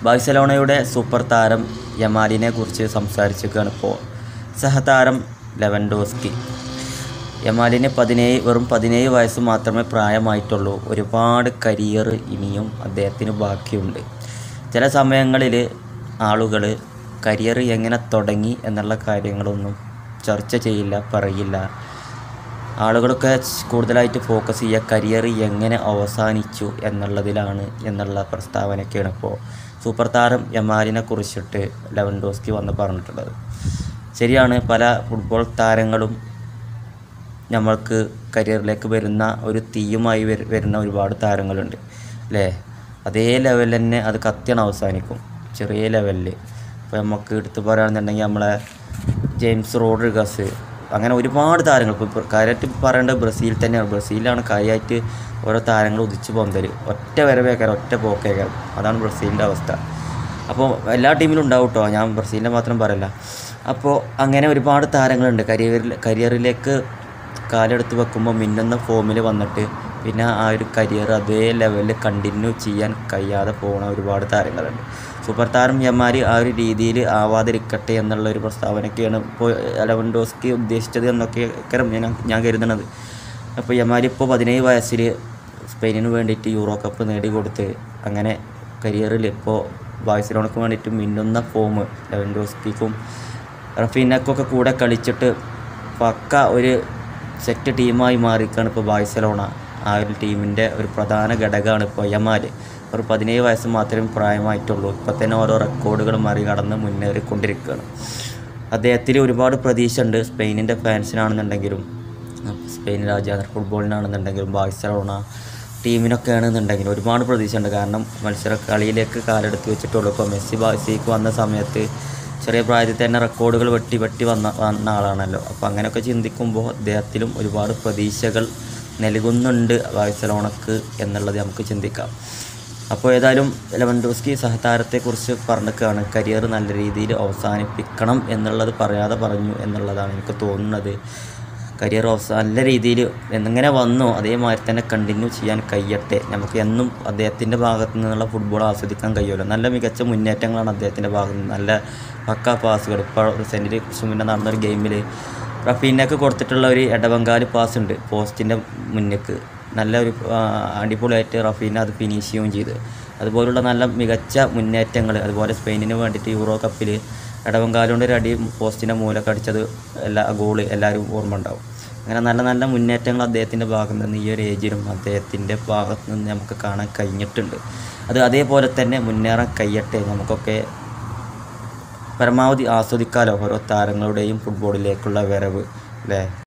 ബാഴ്സലോണയുടെ സൂപ്പർ താരം യമാലിനെ കുറിച്ച് സംസാരിച്ചിരിക്കുകയാണ് ഇപ്പോൾ സഹതാരം ലെവൻഡോസ്കി. യമാലിന് വെറും 17 വയസ്സ് മാത്രമേ പ്രായമായിട്ടുള്ളൂ. ഒരുപാട് കരിയർ ഇനിയും അദ്ദേഹത്തിന് ബാക്കിയുണ്ട്. ചില സമയങ്ങളിൽ ആളുകൾ കരിയർ എങ്ങനെ തുടങ്ങി എന്നുള്ള കാര്യങ്ങളൊന്നും ചർച്ച ചെയ്യില്ല, പറയില്ല. ആളുകളൊക്കെ കൂടുതലായിട്ട് ഫോക്കസ് ചെയ്യുക കരിയർ എങ്ങനെ അവസാനിച്ചു എന്നുള്ള പ്രസ്താവനയൊക്കെയാണ് ഇപ്പോൾ സൂപ്പർ താരം യമാലിനെ കുറിച്ചിട്ട് ലെവൻഡോസ്കി വന്ന് പറഞ്ഞിട്ടുള്ളത്. ശരിയാണ്, പല ഫുട്ബോൾ താരങ്ങളും നമ്മൾക്ക് കരിയറിലേക്ക് വരുന്ന ഒരു തീയുമായി വരുന്ന ഒരുപാട് താരങ്ങളുണ്ട് അല്ലേ. അതേ ലെവലിൽ തന്നെ അത് കത്തിയാണ് അവസാനിക്കും, ചെറിയ ലെവലിൽ. ഇപ്പോൾ നമുക്ക് എടുത്തു പറയുകയാണെന്നുണ്ടെങ്കിൽ നമ്മളെ ജെയിംസ് റോഡ്രിഗസ്, അങ്ങനെ ഒരുപാട് താരങ്ങൾ. ഇപ്പോൾ കാര്യമായിട്ട് പറയേണ്ടത് ബ്രസീൽ തന്നെയാണ്. ബ്രസീലിലാണ് കാര്യമായിട്ട് ഓരോ താരങ്ങൾ ഉദിച്ചു പോകുന്നത്. ഒറ്റ വരവേക്കാരം, ഒറ്റ പോക്കേക്കാരം. അതാണ് ബ്രസീലിൻ്റെ അവസ്ഥ. അപ്പോൾ എല്ലാ ടീമിലും ഉണ്ടാവും കേട്ടോ, ഞാൻ ബ്രസീലിനെ മാത്രം പറയില്ല. അപ്പോൾ അങ്ങനെ ഒരുപാട് താരങ്ങളുണ്ട് കരിയറിലേക്ക് കാലെടുത്ത് വെക്കുമ്പോൾ മിന്നുന്ന ഫോമിൽ വന്നിട്ട് പിന്നെ ആ ഒരു കരിയർ അതേ ലെവലിൽ കണ്ടിന്യൂ ചെയ്യാൻ കഴിയാതെ പോകുന്ന ഒരുപാട് താരങ്ങളുണ്ട്. സൂപ്പർ താരം യമാലി ആ ഒരു രീതിയിൽ ആവാതിരിക്കട്ടെ എന്നുള്ളൊരു പ്രസ്താവനയൊക്കെയാണ് ഇപ്പോൾ ലെവൻഡോസ്കി ഉദ്ദേശിച്ചത് എന്നൊക്കെയാണ് ഞാൻ കരുതുന്നത്. അപ്പോൾ യമാലി ഇപ്പോൾ 17 വയസ്സിൽ സ്പെയിനിന് വേണ്ടിയിട്ട് യൂറോ കപ്പ് നേടിക്കൊടുത്ത് അങ്ങനെ കരിയറിൽ ഇപ്പോൾ ബാഴ്സലോണയ്ക്ക് വേണ്ടിയിട്ട് മിന്നുന്ന ഫോം ലെവൻഡോസ്കിക്കും റഫീനക്കൊക്കെ കൂടെ കളിച്ചിട്ട് പക്ക ഒരു സെറ്റ് ടീമായി മാറിയിരിക്കുകയാണ് ഇപ്പോൾ ബാഴ്സലോണ. ആ ഒരു ടീമിൻ്റെ ഒരു പ്രധാന ഘടകമാണ് ഇപ്പോൾ യമാൽ. ഒരു 17 വയസ്സ് മാത്രമേ പ്രായമായിട്ടുള്ളൂ. ഇപ്പോൾ തന്നെ ഓരോ റെക്കോർഡുകൾ മറികടന്ന് മുന്നേറിക്കൊണ്ടിരിക്കുകയാണ്. അദ്ദേഹത്തിൽ ഒരുപാട് പ്രതീക്ഷ ഉണ്ട്. സ്പെയിനിൻ്റെ ഫാൻസിനാണെന്നുണ്ടെങ്കിലും സ്പെയിൻ രാജ്യാന്തര ഫുട്ബോളിനാണെന്നുണ്ടെങ്കിലും ബാഴ്സലോണ ടീമിനൊക്കെ ആണെന്നുണ്ടെങ്കിലും ഒരുപാട് പ്രതീക്ഷ ഉണ്ട്. കാരണം കളിയിലേക്ക് കാലെടുത്ത് വെച്ചിട്ടുള്ളൂ. ഇപ്പോൾ മെസ്സി ബാഴ്സയ്ക്ക് വന്ന സമയത്ത് ചെറിയ പ്രായത്തിൽ തന്നെ റെക്കോർഡുകൾ വെട്ടി വന്ന ആളാണല്ലോ. അപ്പോൾ അങ്ങനെയൊക്കെ ചിന്തിക്കുമ്പോൾ അദ്ദേഹത്തിലും ഒരുപാട് പ്രതീക്ഷകൾ നൽകുന്നുണ്ട് ബാഴ്സലോണക്ക് എന്നുള്ളത് നമുക്ക് ചിന്തിക്കാം. അപ്പോൾ ഏതായാലും ലെവൻഡോസ്കി സഹതാരത്തെക്കുറിച്ച് പറഞ്ഞിട്ടാണ് കരിയർ നല്ല രീതിയിൽ അവസാനിപ്പിക്കണം എന്നുള്ളത് പറയാതെ പറഞ്ഞു എന്നുള്ളതാണ് എനിക്ക് തോന്നുന്നത്. കരിയർ നല്ല രീതിയിൽ എങ്ങനെ വന്നോ അതേമാതിരി തന്നെ കണ്ടിന്യൂ ചെയ്യാൻ കഴിയട്ടെ. നമുക്ക് എന്നും അദ്ദേഹത്തിൻ്റെ ഭാഗത്തു നിന്നുള്ള ഫുട്ബോൾ ആസ്വദിക്കാൻ കഴിയുമല്ലോ. നല്ല മികച്ച മുന്നേറ്റങ്ങളാണ് അദ്ദേഹത്തിൻ്റെ ഭാഗത്ത് നിന്ന്. നല്ല പക്ക പാസുകൾ. ഇപ്പോൾ സെൻറ്റിന് കുറച്ച് മുന്നേ നടന്നൊരു ഗെയിമിൽ റഫീനക്ക് കൊടുത്തിട്ടുള്ള ഒരു ഇടവങ്കാല് പാസ് ഉണ്ട് പോസ്റ്റിൻ്റെ മുന്നിലേക്ക്. നല്ലൊരു അടിപൊളിയായിട്ട് റഫീന അത് ഫിനിഷ് ചെയ്യുകയും ചെയ്ത്. അതുപോലുള്ള നല്ല മികച്ച മുന്നേറ്റങ്ങൾ. അതുപോലെ സ്പെയിനിന് വേണ്ടിയിട്ട് യൂറോ കപ്പിൽ ഇടവങ്കാലുകൊണ്ട് ഒരു അടി പോസ്റ്റിൻ്റെ മൂലക്ക് അടിച്ചത് ഗോള് എല്ലാവരും ഓർമ്മ ഉണ്ടാവും. അങ്ങനെ നല്ല നല്ല മുന്നേറ്റങ്ങൾ അദ്ദേഹത്തിൻ്റെ ഭാഗത്ത് നിന്ന് ഈ ഒരു ഏജിലും അദ്ദേഹത്തിൻ്റെ ഭാഗത്ത് നിന്ന് നമുക്ക് കാണാൻ കഴിഞ്ഞിട്ടുണ്ട്. അതേപോലെ തന്നെ മുന്നേറാൻ കഴിയട്ടെ. നമുക്കൊക്കെ പരമാവധി ആസ്വദിക്കാമല്ലോ ഓരോ താരങ്ങളുടെയും ഫുട്ബോളിലേക്കുള്ള വരവ് അല്ലേ.